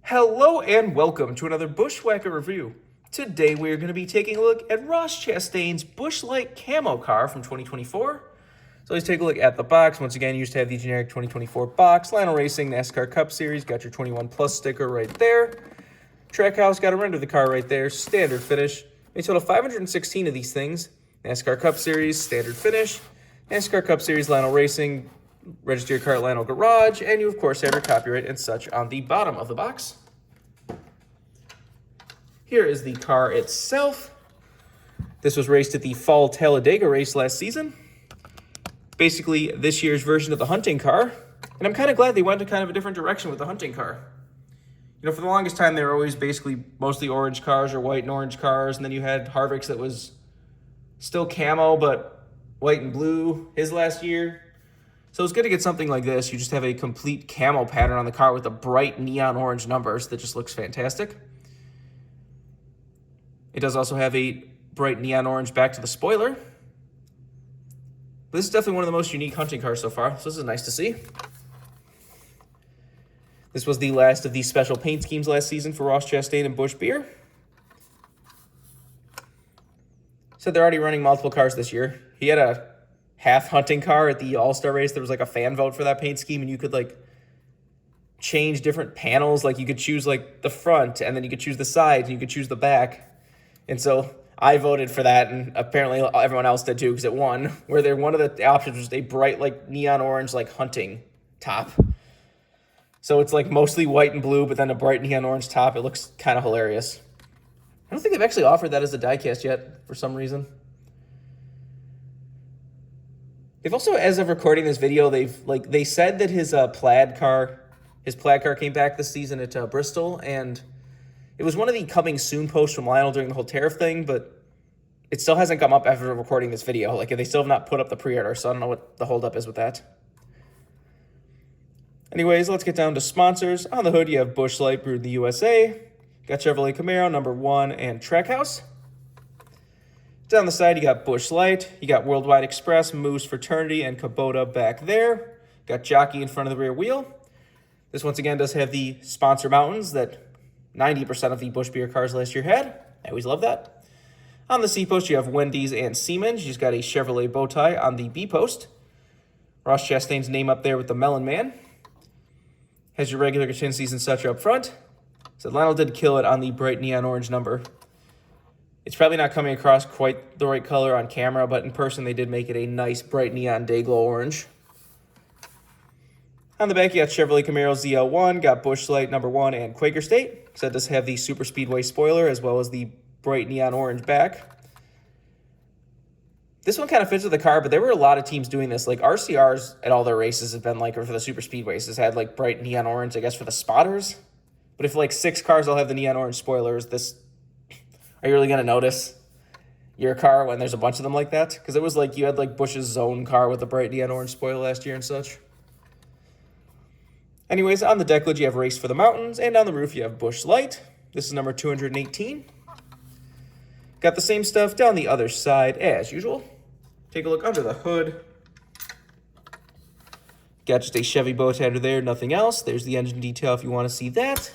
Hello and welcome to another BWhack review. Today we are going to be taking a look at Ross Chastain's Busch Light Camo car from 2024. So let's take a look at the box. Once again, you just have the generic 2024 box. Lionel Racing NASCAR Cup Series, got your 21 Plus sticker right there. Trackhouse, got to render the car right there. Standard finish. A total of 516 of these things. NASCAR Cup Series, standard finish. NASCAR Cup Series, Lionel Racing. Register your car at Lionel Garage, and you of course have your copyright and such on the bottom of the box. Here is the car itself. This was raced at the Fall Talladega race last season. Basically this year's version of the hunting car, and I'm kind of glad they went to kind of a different direction with the hunting car. You know, for the longest time they were always basically mostly orange cars or white and orange cars, and then you had Harvick's that was still camo but white and blue his last year. So it's good to get something like this. You just have a complete camo pattern on the car with the bright neon orange numbers that just looks fantastic. It does also have a bright neon orange back to the spoiler. But this is definitely one of the most unique hunting cars so far, so this is nice to see. This was the last of the special paint schemes last season for Ross Chastain and Busch Beer. So they're already running multiple cars this year. He had a half hunting car at the All-Star race. There was like a fan vote for that paint scheme, and you could like change different panels. Like you could choose like the front, and then you could choose the sides, and you could choose the back. And so I voted for that, and apparently everyone else did too, because it won. Where one of the options was a bright like neon orange like hunting top. So it's like mostly white and blue, but then a bright neon orange top. It looks kind of hilarious. I don't think they've actually offered that as a diecast yet for some reason. They've also, as of recording this video, they said that his plaid car came back this season at Bristol, and it was one of the coming soon posts from Lionel during the whole tariff thing, but it still hasn't come up after recording this video. Like, they still have not put up the pre-order, so I don't know what the holdup is with that. Anyways, let's get down to sponsors. On the hood, you have Busch Light, brewed in the USA. Got Chevrolet Camaro, number 1, and Trackhouse. Down the side, you got Busch Light. You got Worldwide Express, Moose, Fraternity, and Kubota back there. Got Jockey in front of the rear wheel. This, once again, does have the sponsor mountains that 90% of the Busch Beer cars last year had. I always love that. On the C post, you have Wendy's and Siemens. You just got a Chevrolet bow tie on the B post. Ross Chastain's name up there with the Melon Man. Has your regular contingencies and such up front. So Lionel did kill it on the bright neon orange number. It's probably not coming across quite the right color on camera, but in person they did make it a nice bright neon day glow orange. On the back, you got Chevrolet Camaro ZL1, got Busch Light number 1 and Quaker State. So it does have the Super Speedway spoiler as well as the bright neon orange back. This one kind of fits with the car, but there were a lot of teams doing this. Like RCRs at all their races have been like, or for the Super Speedways, has had like bright neon orange, I guess, for the spotters. But if like 6 cars all have the neon orange spoilers, are you really going to notice your car when there's a bunch of them like that? Because it was like you had like Busch's Zone car with the bright neon orange spoiler last year and such. Anyways, on the deck lid, you have Race for the Mountains, and on the roof, you have Busch Light. This is number 218. Got the same stuff down the other side as usual. Take a look under the hood. Got just a Chevy bow tie under there, nothing else. There's the engine detail if you want to see that.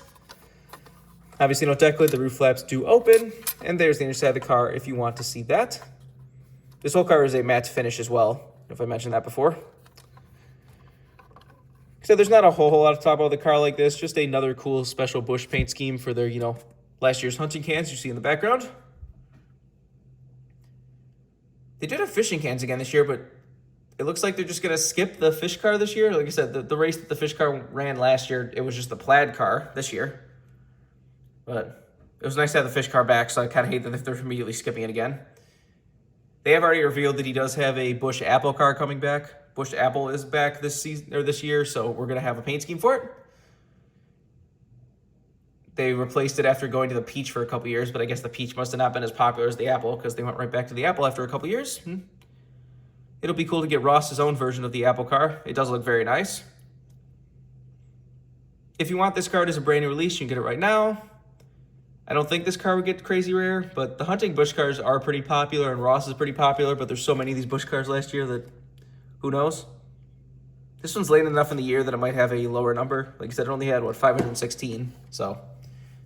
Obviously no deck lid, the roof flaps do open, and there's the inside of the car if you want to see that. This whole car is a matte finish as well, if I mentioned that before. So there's not a whole lot to talk about the car like this, just another cool special Busch paint scheme for their, last year's hunting cans you see in the background. They did have fishing cans again this year, but it looks like they're just going to skip the fish car this year. Like I said, the race that the fish car ran last year, it was just the plaid car this year. But it was nice to have the fish car back, so I kind of hate that they're immediately skipping it again. They have already revealed that he does have a Busch Apple car coming back. Busch Apple is back this season or this year, so we're going to have a paint scheme for it. They replaced it after going to the peach for a couple years, but I guess the peach must have not been as popular as the apple because they went right back to the apple after a couple years. It'll be cool to get Ross's own version of the Apple car. It does look very nice. If you want this car as a brand new release, you can get it right now. I don't think this car would get crazy rare, but the hunting Busch cars are pretty popular, and Ross is pretty popular, but there's so many of these Busch cars last year that who knows? This one's late enough in the year that it might have a lower number. Like I said, it only had, 516. So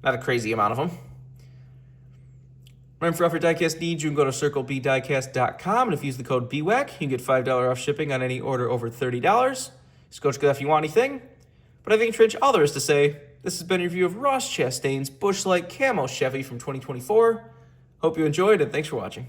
not a crazy amount of them. Remember, for all your diecast needs, you can go to circlebdiecast.com, and if you use the code BWhack, you can get $5 off shipping on any order over $30. Just go check it out if you want anything. But I think, Trinch, all there is to say, this has been a review of Ross Chastain's Busch Light Camo Chevy from 2024. Hope you enjoyed, and thanks for watching.